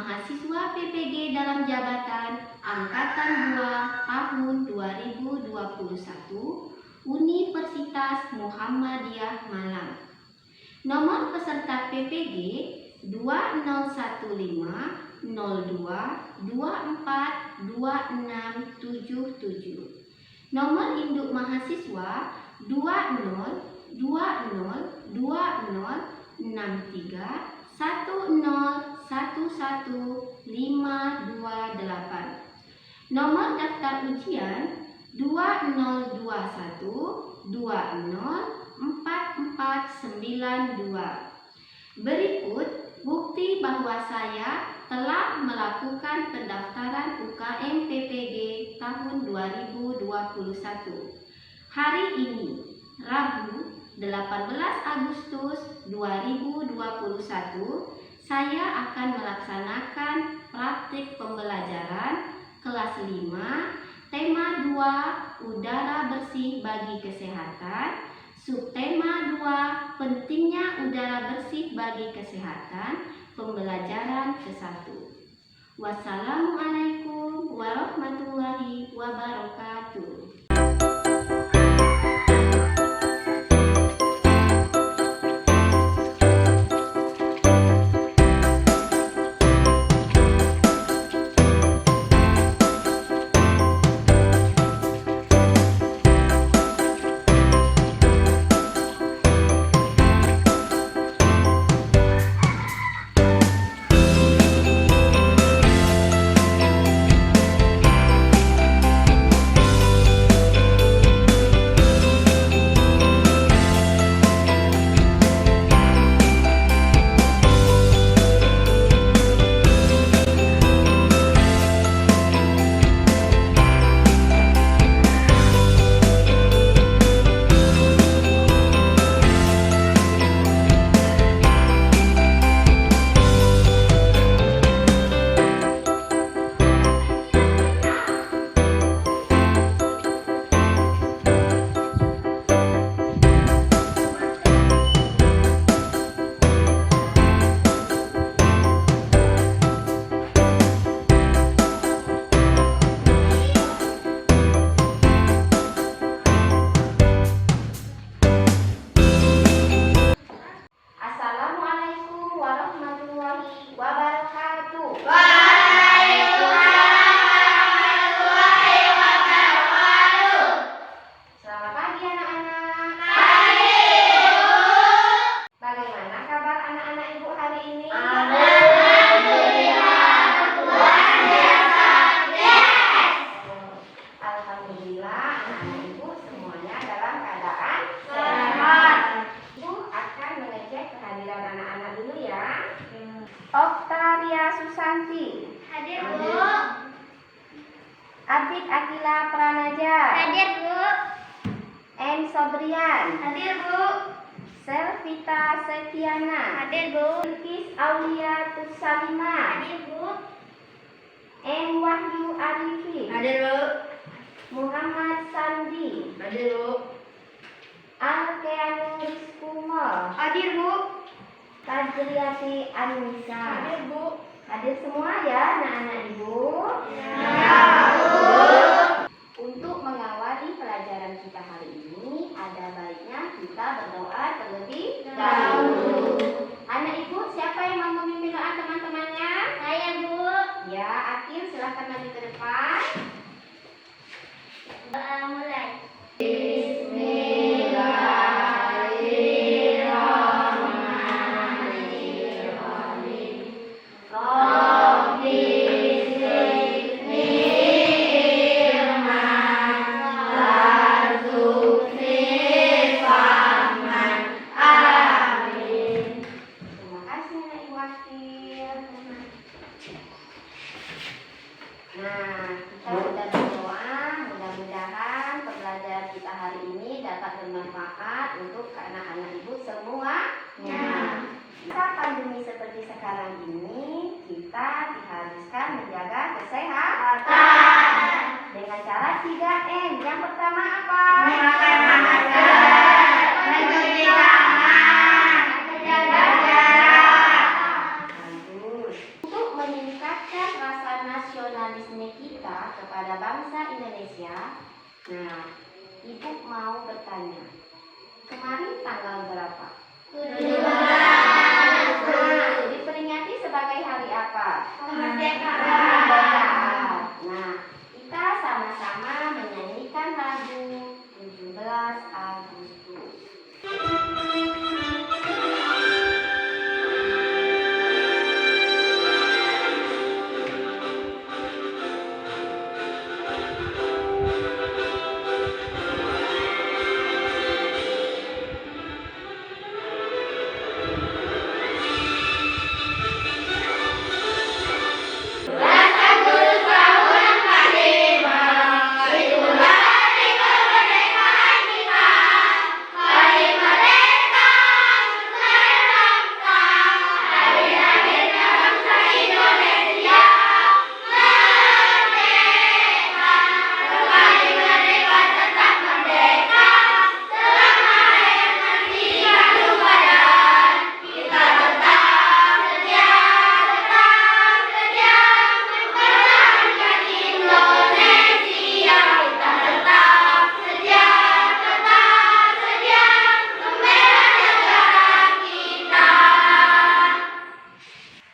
mahasiswa PPG dalam jabatan Angkatan 2 tahun 2021 Universitas Muhammadiyah Malang. Nomor peserta PPG 2015-242677. Nomor induk mahasiswa 202063101158. Nomor daftar ujian 2021204492. Berikut bukti bahwa saya telah melakukan pendaftaran UKM PPG tahun 2021. Hari ini, Rabu 18 Agustus 2021, saya akan melaksanakan praktik pembelajaran kelas 5, tema 2, udara bersih bagi kesehatan, subtema 2, pentingnya udara bersih bagi kesehatan, pembelajaran ke-1. Wassalamualaikum warahmatullahi wabarakatuh. Oktaria Susanti. Hadir, Bu. Abid Akila Pranaja. Hadir, Bu. M. Sobrian. Hadir, Bu. Selvita Setiana. Hadir, Bu. Bilkis Aulia Tusalima. Hadir, Bu. M. Wahyu Arifin. Hadir, Bu. Muhammad Sandi. Hadir, Bu. Alkeanu Rizkumo. Hadir, Bu. Fadriyati Anissa. Hadir, Bu. Hadir semua ya anak-anak ibu. Ya, Bu. Untuk mengawali pelajaran kita hari ini, ada baiknya kita berdoa terlebih dahulu. Anak ibu, siapa yang mau memimpin doa teman-temannya? Saya, Bu. Ya, Akil silahkan maju ke depan. Mulai. Nah, kita sudah berdoa, mudah-mudahan pembelajaran kita hari ini dapat bermanfaat untuk anak-anak ibu semuanya. Masa pandemi seperti sekarang ini, kita diharuskan menjaga kesehatan dengan cara 3M. Yang pertama apa? Memakai masker, mencuci tangan, menjaga jarak. Bagus. Untuk meningkatkan meningkatkan rasa nasionalisme kita kepada bangsa Indonesia. Nah, Ibu mau bertanya, kemarin tanggal berapa? 17. Nah, diperingati sebagai hari apa? Kemerdekaan. Nah, kita sama-sama menyanyikan lagu 17 Agustus.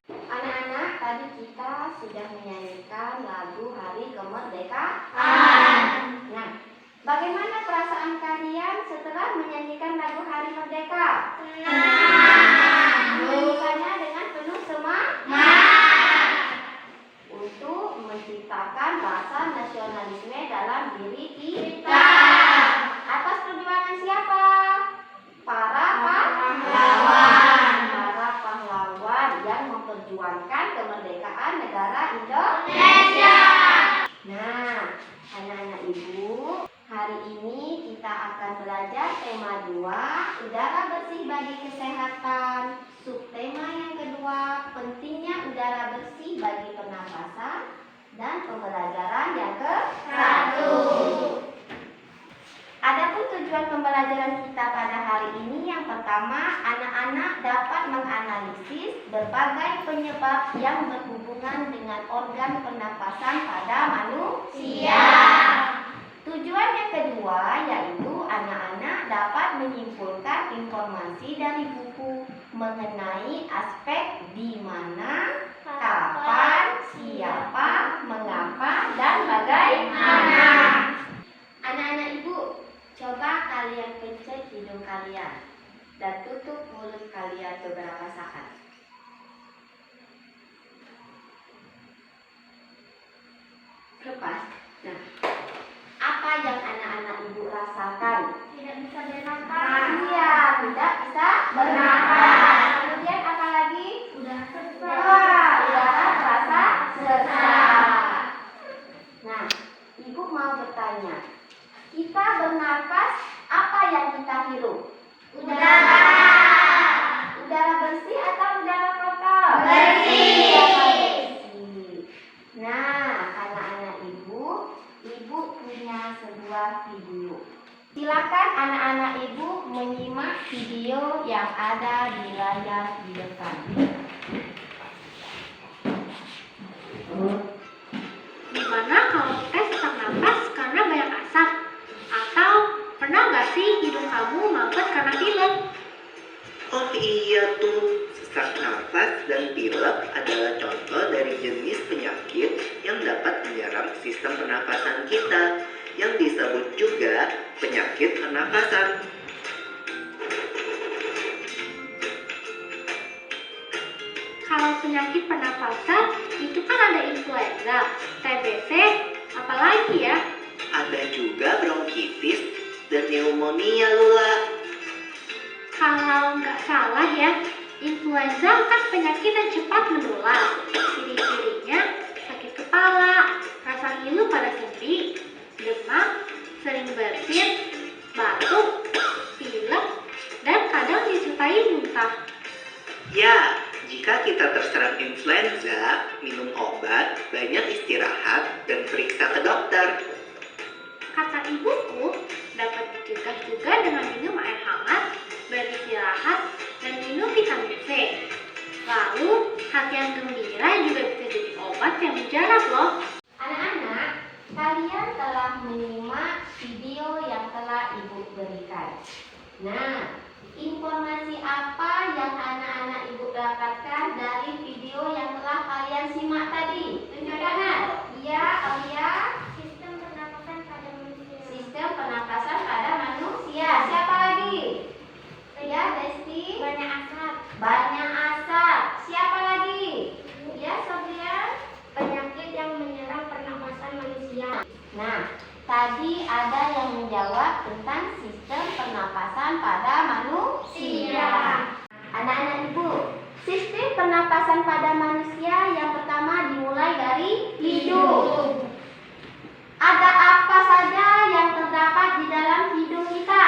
Anak-anak, tadi kita sudah menyanyikan lagu Hari Kemerdekaan. Nah, bagaimana perasaan kalian setelah menyanyikan lagu Hari Merdeka? Menyanyikannya dengan penuh semangat untuk menciptakan rasa nasionalisme dalam diri kita. Atas perjuangan siapa? Para pahlawan yang memperjuangkan kemerdekaan negara Indonesia. Nah, anak-anak Ibu, hari ini kita akan belajar tema 2, udara bersih bagi kesehatan. Subtema yang kedua, pentingnya udara bersih bagi pernapasan. Dan pembelajaran yang ke-1. Adapun tujuan pembelajaran kita pada hari ini, yang pertama, anak-anak dapat menganalisis berbagai penyebab yang berhubungan dengan organ pernapasan pada manusia. Tujuan yang kedua yaitu anak-anak dapat menyimpulkan informasi dari buku mengenai aspek di mana, kapan, siapa, mengapa, dan bagaimana. Anak-anak Ibu, coba kalian pencet hidung kalian dan tutup mulut kalian beberapa saat. Lepas. Nah, apa yang anak-anak Ibu rasakan? Tidak bisa bernafas. Iya, tidak bisa bernafas. Kemudian apa lagi? Udah Wah, udara terasa sesak. Nah, Ibu mau bertanya, kita bernafas, apa yang kita hirup? Udara. Udara bersih atau udara kotor? Bersih. Udara bersih. Nah, anak-anak Ibu punya sebuah video. Silakan anak-anak Ibu menyimak video yang ada di layar di depan. Gimana kalau kita sesak napas karena banyak asap? Atau pernah nggak sih hidung kamu mampet karena pilek? Oh iya tuh, sesak nafas dan pilek adalah contoh dari jenis penyakit yang dapat menyerang sistem pernapasan kita, yang disebut juga penyakit pernapasan. Kalau penyakit pernapasan itu kan ada influenza, TBC, apalagi ya? Ada juga bronkitis dan pneumonia, Lula. Kalau nggak salah ya, influenza kan penyakit yang cepat menular. Ciri-cirinya sakit kepala, rasa ngilu pada sendi, demam, sering bersin, batuk, pilek, dan kadang disertai muntah. Ya, jika kita terserang influenza, minum obat, banyak istirahat, dan periksa ke dokter. Kata ibuku, dapat dicegah juga dengan minum air hangat, beristirahat, dan minum vitamin C. Lalu, hati yang gembira juga bisa jadi lewat yang menjawab loh. Anak-anak, kalian telah menyimak video yang telah Ibu berikan. Nah, informasi apa yang anak-anak Ibu dapatkan dari video yang telah kalian simak tadi? Tunjukkan. Iya, Alia. Sistem pernapasan pada manusia. Sistem pernapasan pada manusia. Siapa lagi? Ya, Desti. Banyak asap. Banyak asap. Siapa lagi? Ya, Sofia. Penyakit yang menyerang pernapasan manusia. Nah, tadi ada yang menjawab tentang sistem pernapasan pada manusia. Anak-anak Ibu, sistem pernapasan pada manusia yang pertama dimulai dari hidung. Ada apa saja yang terdapat di dalam hidung kita?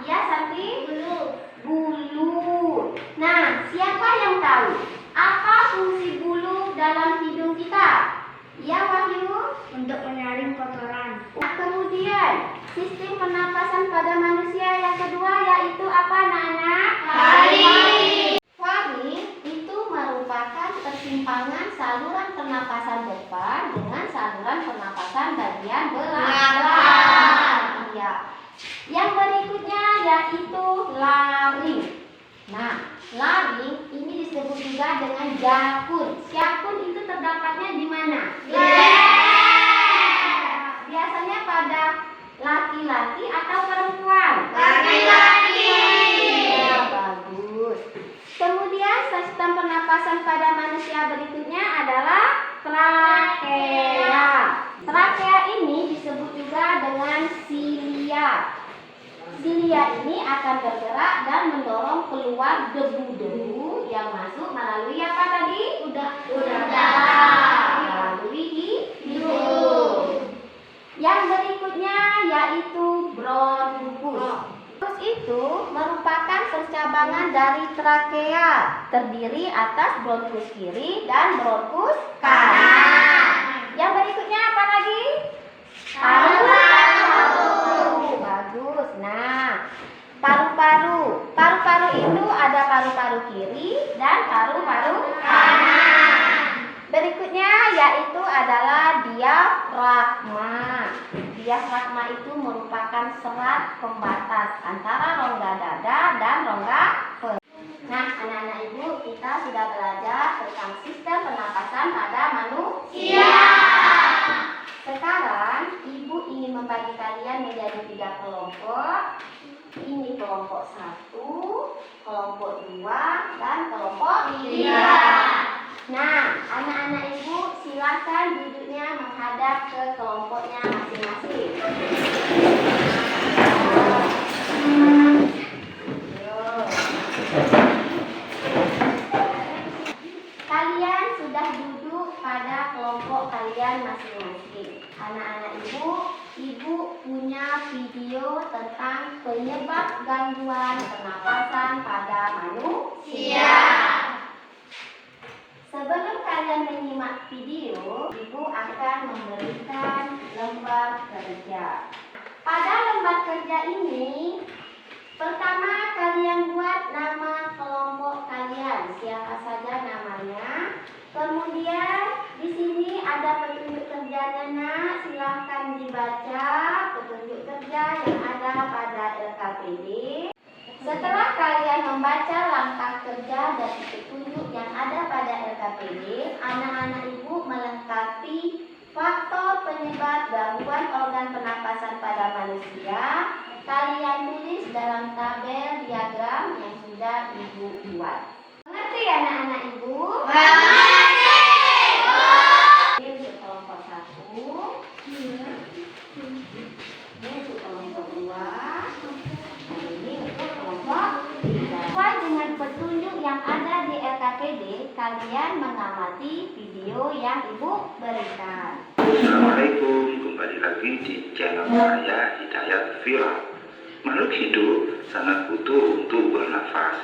Ya, Santi? Bulu. Nah, siapa yang tahu apa fungsi bulu dalam hidung kita? Ya, Wahyu? Untuk menyaring kotoran. Nah, kemudian sistem pernapasan pada manusia yang kedua yaitu apa, anak-anak? Faring. Faring itu merupakan persimpangan saluran pernapasan depan dengan saluran pernapasan bagian belakang. Ya. Yang berikutnya yaitu laring. Nah, laring ini disebut juga dengan jakun. Jakun itu terdapatnya di mana? Biasanya pada laki-laki atau perempuan? Laki-laki. Ya, bagus. Kemudian sistem pernapasan pada manusia berikutnya adalah trakea. Trakea ini disebut juga dengan silia. Silia ini akan bergerak dan mendorong keluar debu-debu yang masuk melalui apa tadi? Udara. Melalui hidung. Yang berikutnya yaitu bronkus. Bronkus itu merupakan percabangan dari trakea, terdiri atas bronkus kiri dan bronkus kanan. Yang berikutnya apa lagi? Paru-paru. Bagus. Nah, paru-paru. Paru-paru itu ada paru-paru kiri dan paru-paru kanan. Berikutnya yaitu adalah diafragma. Diafragma itu merupakan serat pembatas antara rongga dada dan rongga perut. Nah, anak-anak Ibu, kita sudah belajar tentang sistem pernapasan pada manusia. Sekarang Ibu ingin membagi kalian menjadi 3 kelompok. Ini kelompok 1, kelompok 2, dan kelompok 3. Nah, anak-anak Ibu silakan duduknya menghadap ke kelompoknya masing-masing. Kalian sudah duduk pada kelompok kalian masing-masing. Anak-anak Ibu punya video tentang penyebab gangguan pernapasan pada manusia. Sebelum kalian menyimak video, Ibu akan memberikan lembar kerja. Pada lembar kerja ini, pertama kalian buat nama kelompok kalian, siapa saja namanya. Kemudian di sini ada petunjuk kerjanya, Nak. Silahkan dibaca petunjuk kerja yang ada pada LKPD. Setelah kalian membaca langkah kerja dan petunjuk yang ada pada LKPD, anak-anak Ibu melengkapi faktor penyebab gangguan organ pernapasan pada manusia. Kalian tulis dalam tabel diagram yang sudah Ibu buat. Mengerti anak-anak Ibu? Mengerti. Ini untuk kelompok 1. Ini untuk kelompok 2. Dan ini untuk kelompok 3. Sesuai dengan petunjuk yang ada di LKPD, kalian mengamati video yang Ibu berikan. Assalamualaikum, kembali lagi di channel saya Hidayat Vira. Makhluk hidup sangat butuh untuk bernafas,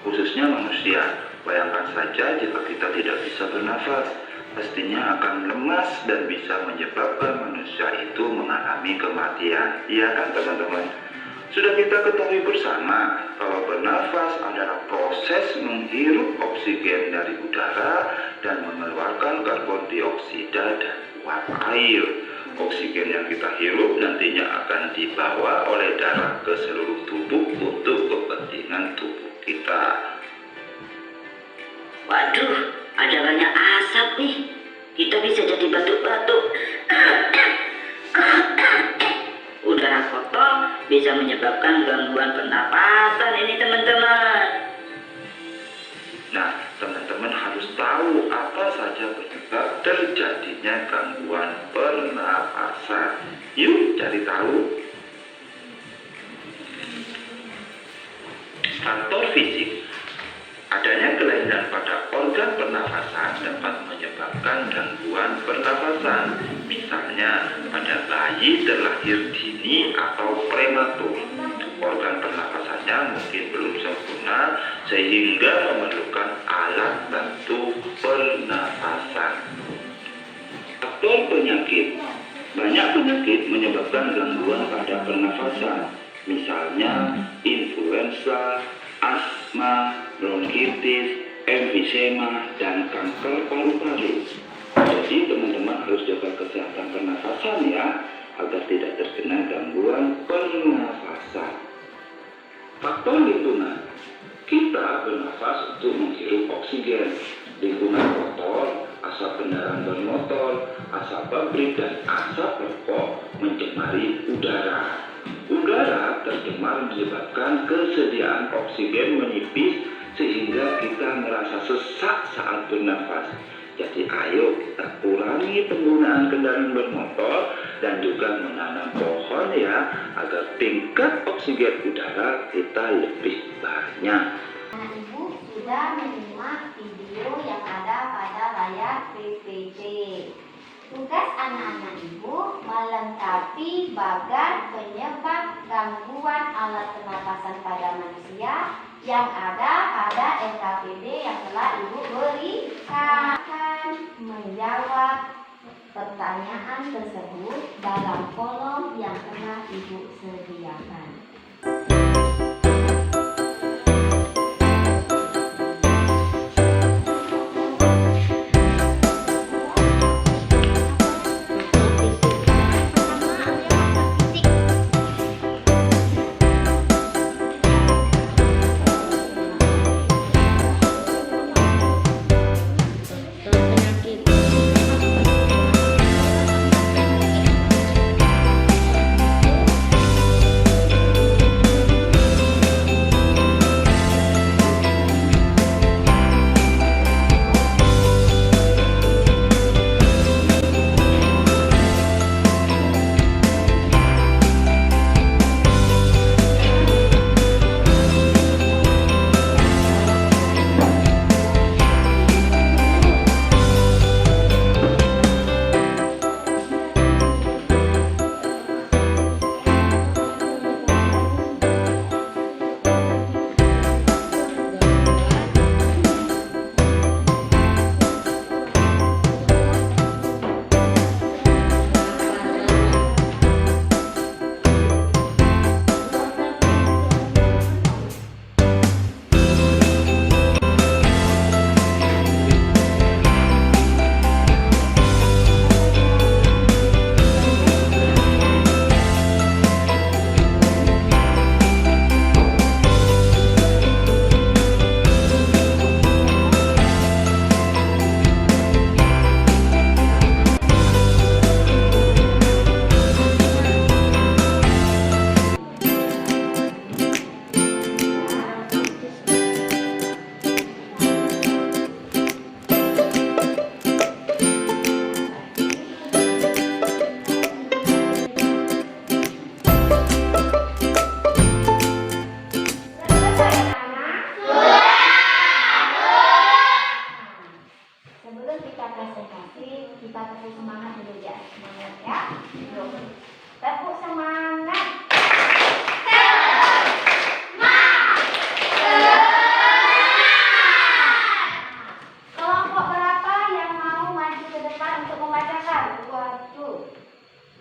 khususnya manusia. Bayangkan saja jika kita tidak bisa bernafas, pastinya akan lemas dan bisa menyebabkan manusia itu mengalami kematian. Iya kan teman-teman? Sudah kita ketahui bersama bahwa bernafas adalah proses menghirup oksigen dari udara dan mengeluarkan karbon dioksida dan uap air. Oksigen yang kita hirup nantinya akan dibawa oleh darah ke seluruh tubuh untuk kepentingan tubuh kita. Waduh, ada banyak asap nih. Kita bisa jadi batuk-batuk. Udara kotor bisa menyebabkan gangguan pernapasan ini, teman-teman. Nah, teman-teman harus tahu apa saja penyebab terjadinya gangguan pernapasan. Yuk cari tahu. Faktor fisik. Adanya kelainan pada organ pernafasan dapat menyebabkan gangguan pernafasan. Misalnya, pada bayi terlahir dini atau prematur, organ pernafasannya mungkin belum sempurna sehingga memerlukan alat bantu pernafasan. Faktor penyakit. Banyak penyakit menyebabkan gangguan pada pernafasan. Misalnya, influenza, asma, bronkitis, emfisema, dan kanker paru-paru. Jadi teman-teman harus jaga kesehatan pernafasan ya, agar tidak terkena gangguan pernafasan. Faktor lingkungan. Kita bernafas untuk menghirup oksigen. Lingkungan kotor, asap kendaraan bermotor, asap pabrik, dan asap rokok mencemari udara. Udara tercemar menyebabkan kesediaan oksigen menipis sehingga kita merasa sesak saat bernafas. Jadi ayo kita kurangi penggunaan kendaraan bermotor dan juga menanam pohon ya, agar tingkat oksigen udara kita lebih banyak. Anak ibu sudah menyimak video yang ada pada layar PPT. Tugas anak-anak ibu melengkapi bagan penyebab gangguan alat pernapasan pada manusia yang ada pada LKPD yang telah ibu berikan. Menjawab pertanyaan tersebut dalam kolom yang telah ibu sediakan.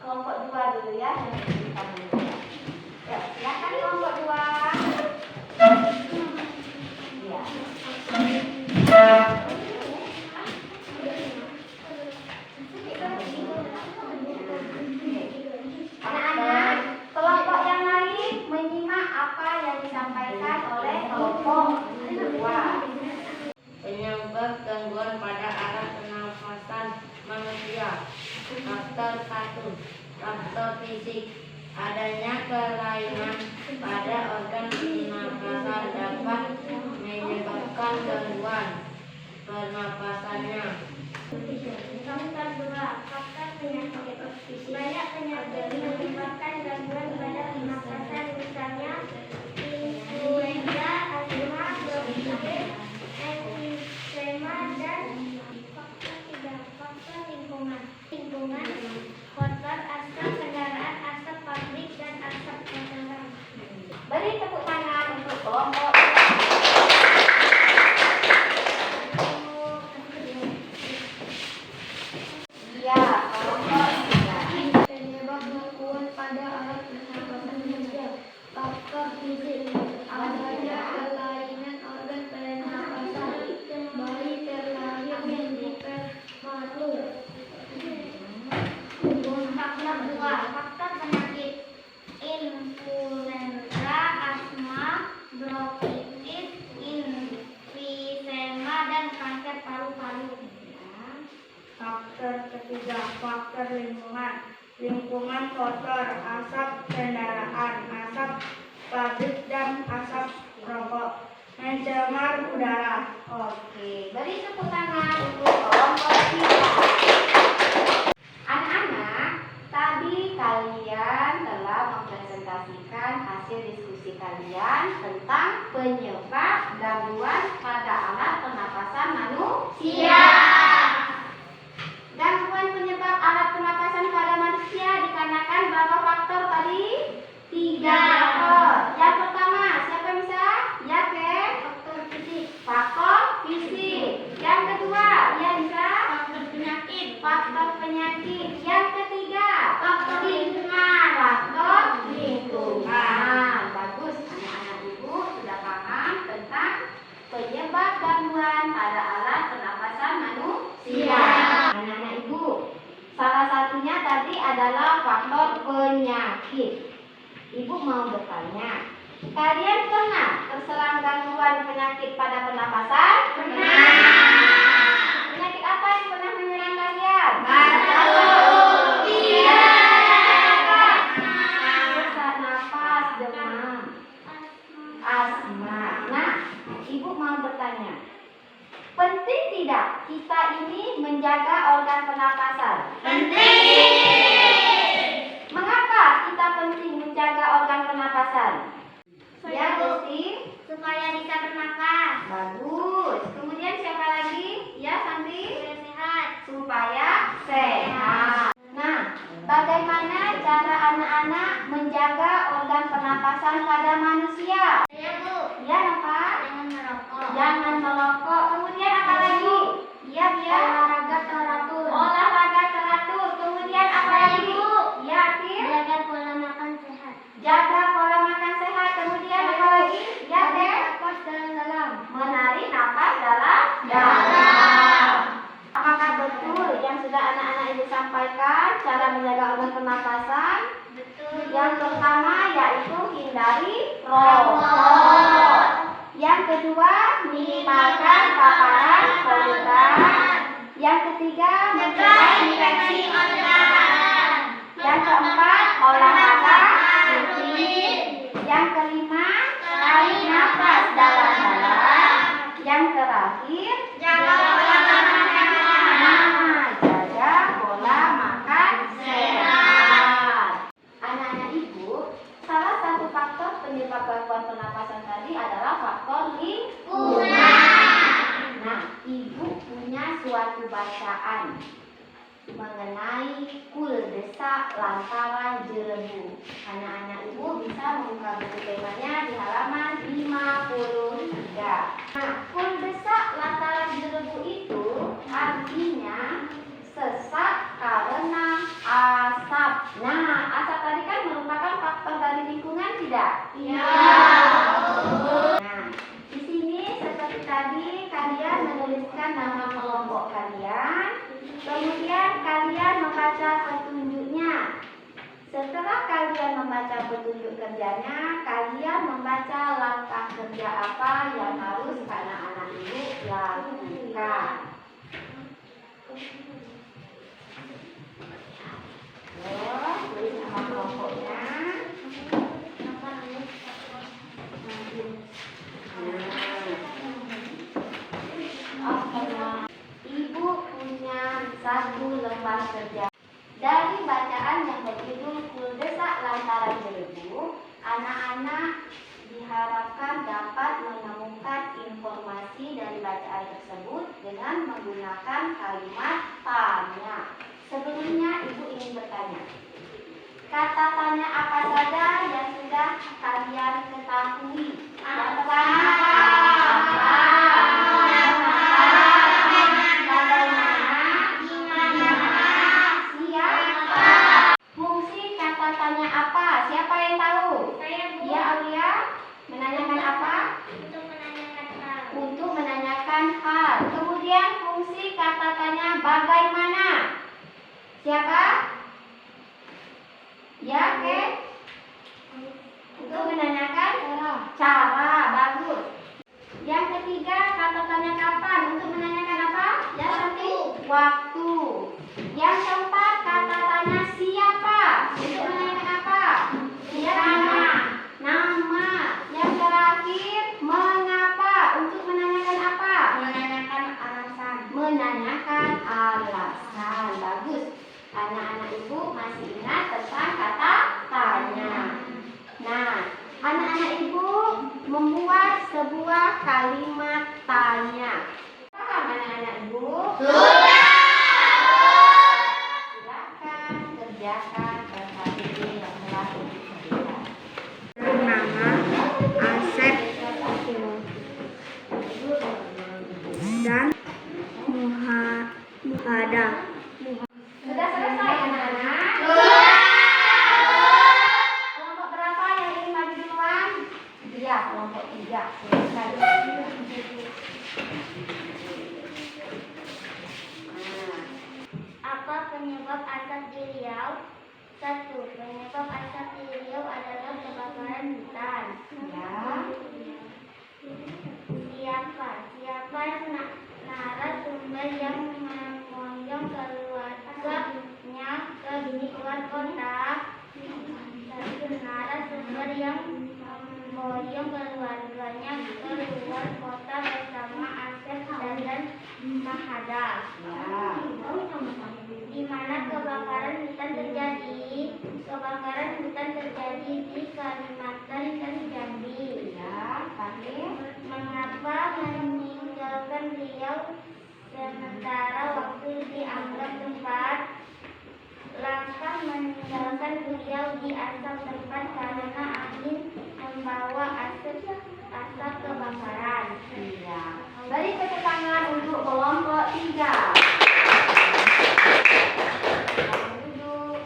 Kelompok dua dulu ya. Ya, silakan. Faktor 1. Faktor fisik. Adanya kelainan pada organ pernapasan dapat menyebabkan gangguan pernapasannya. Faktor 2. Faktor penyakit. Banyak penyakit menyebabkan gangguan pada pernapasan, misalnya influenza, asma, bronkitis, emfisema, dan faktor 3. Faktor lingkungan. Kotor, asap kendaraan, asap pabrik, dan asap kotoran. Beri tepuk tangan untuk kelompok. Ya, kelompok 3. Penyebab gangguan pada alat pernapasan manusia. Faktor fisik. Adanya kelainan organ pernapasan. Bayi terlahir memiliki prematur. Faktor 2. Faktor penyakit. Influenza, asma, bronkitis, emfisema, dan kanker paru-paru. Faktor ketiga. Faktor lingkungan. Lingkungan kotor, asap kendaraan, asap pabrik, dan asap rokok mencemar udara. Oke, beri tepuk tangan untuk kelompok 3. Anak-anak, tadi kalian telah mempresentasikan hasil diskusi kalian tentang penyebab gangguan pada alat pernapasan manusia. Gangguan penyebab alat pernapasan pada manusia dikarenakan berapa faktor tadi? 3 faktor. Yang pertama, siapa yang bisa? Ya, Ken? Faktor fisik. Faktor fisik. Yang kedua, ya bisa? Faktor penyakit. Faktor penyakit. Yang ketiga, faktor lingkungan. Faktor lingkungan. Bagus, anak-anak ibu sudah paham tentang penyebab gangguan pada alat pernapasan manusia. Anak-anak ibu, salah satunya tadi adalah faktor penyakit. Ibu mau bertanya, kalian pernah terserang gangguan penyakit pada pernapasan? Pernah. Penyakit apa yang pernah menyerang kalian? Batuk, pilek, sesak napas, demam, asma. Nah, ibu mau bertanya, penting tidak kita ini menjaga organ pernapasan? Penting. Mengapa kita penting menjaga organ pernapasan? Ya, Gusti. Supaya bisa bernapas. Bagus. Kemudian siapa lagi? Ya, Santi. Supaya sehat. Supaya sehat. Nah, bagaimana cara anak-anak menjaga organ pernapasan pada manusia? Saya, Bu. Ya, apa? Jangan merokok. Jangan merokok. Kemudian apa lagi? Ya, biar Olahraga teratur. olahraga teratur. Kemudian apa lagi? Ya, Akhil. Jaga pola makan sehat. Jaga pola makan sehat. Kemudian apa lagi? Ya, Dek. Napas dalam-dalam. Menarik napas dalam. Apakah betul yang sudah anak-anak ibu sampaikan cara menjaga organ pernapasan? Betul. Yang pertama yaitu hindari rokok. Yang kedua minimalkan paparan polutan. Yang ketiga mencegah infeksi organ. Yang keempat olahraga rutin. Yang kelima tarik nafas dalam-dalam. Yang terakhir Jaga pola makan sehat. jaga pola makan sehat. Anak-anak ibu, salah satu faktor penyebab gangguan pernapasan tadi adalah faktor lingkungan. Nah, ibu punya suatu bacaan mengenai kuldesak lantaran jerebu. Anak-anak ibu bisa membuka buku temanya di halaman 53. Nah, kuldesak lantaran jerebu itu artinya sesak karena asap. Nah, asap tadi kan merupakan faktor dari lingkungan tidak? Iya. Nah, di sini seperti tadi kalian menuliskan nama kelompok kalian, kemudian kalian membaca petunjuknya. Setelah kalian membaca petunjuk kerjanya, kalian membaca langkah kerja apa yang harus anak-anak ibu lakukan. yang berjudul Kuldesak Lantaran Berdebu, anak-anak diharapkan dapat menemukan informasi dari bacaan tersebut dengan menggunakan kalimat tanya. Sebelumnya Ibu ingin bertanya, kata tanya apa saja yang sudah kalian ketahui? Apa? Fungsi kata tanya apa? Siapa yang tahu? Saya Bu. Ya, Aulia. Menanyakan apa? Untuk menanyakan hal. Untuk menanyakan hal. Kemudian fungsi kata tanya bagaimana? Siapa? Ya, oke. Untuk menanyakan cara. Bagus. Yang ketiga, kata tanya kapan? Untuk menanyakan apa? Ya, nanti waktu. Yang keempat, kata tanya siapa? Untuk menanyakan apa? Siapa? Nama. Yang terakhir, mengapa? Untuk menanyakan apa? Menanyakan alasan. Menanyakan alasan. Bagus. Anak-anak Ibu masih ingat tentang kata tanya. Nah, anak-anak Ibu membuat sebuah kalimat tanya. Paham anak-anak Ibu? Silakan kerjakan RKPD yang telah diberikan. Nama Asep dan Muhada. Sudah selesai anak-anak? Kelompok berapa yang ingin maju duluan? Iya, kelompok 3. Selesai. Apa penyebab asap di Riau? 1. Penyebab asap di Riau adalah kebakaran hutan. Ya. Siapa narasumber yang memboyong keluarganya ke luar kota? 1. Narasumber yang memboyong keluarganya ke luar kota bersama Asep dan Mahada. Ya. Di mana kebakaran hutan terjadi? Kebakaran hutan terjadi di Kalimantan dan Jambi. Ya, Fahim. Mengapa meninggalkan Riau sementara waktu dianggap tempat? Langkah meninggalkan Riau di asal tempat karena angin membawa asap kebakaran. Iya. Beri tepuk tangan untuk kelompok 3. Duduk.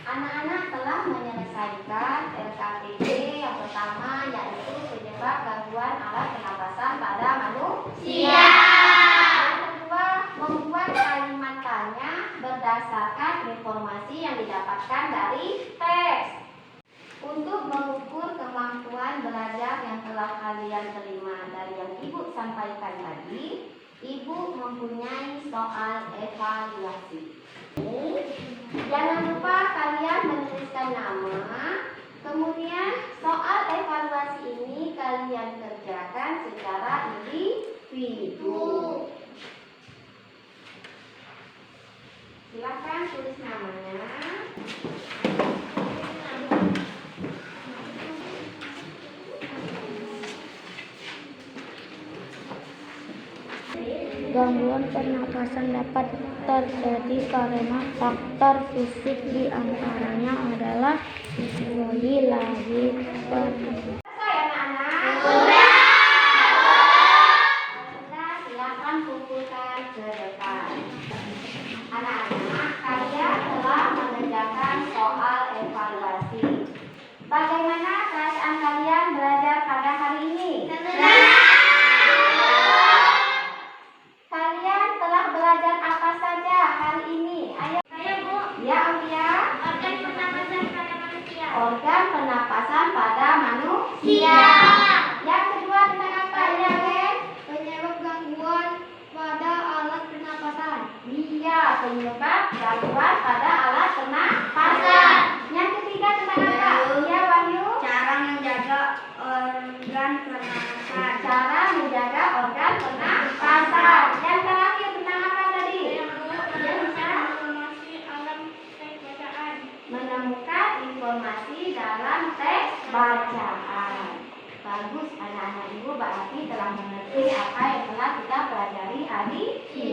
Anak-anak telah menyelesaikan RKPD yang pertama, yaitu penyebab gangguan alat pernapasan pada manusia. Yang kedua, membuat kalimat tanya berdasarkan informasi yang didapatkan dari teks. Untuk mengukur kemampuan belajar yang telah kalian terima dari yang Ibu sampaikan tadi, Ibu mempunyai soal evaluasi. Jangan lupa kalian menuliskan nama, kemudian soal evaluasi ini kalian kerjakan secara individu. Silakan tulis namanya. Gangguan pernapasan dapat terjadi karena faktor fisik, di antaranya adalah psikologi, lahir, Selesai anak-anak? Sudah, silakan kumpulkan ke depan. Anak-anak, kalian telah mengerjakan soal evaluasi. Bagaimana perasaan kalian belajar pada hari ini? Kalian telah belajar apa saja hari ini? Ayo. Saya Bu, Ya, Aulia. organ pernapasan pada manusia. Organ pernapasan pada manusia. Yang kedua tentang apa ya, Ben? Penyebab gangguan pada alat pernapasan. Iya, penyebab gangguan pada alat pernapasan. Yang ketiga tentang apa? Iya, Wahyu. Cara menjaga organ pernapasan. Cara menjaga organ pernapasan. Yang terakhir tentang apa tadi? Yang bisa mengontrol alat anak-anak ibu berarti telah mengerti apa yang telah kita pelajari hari ini.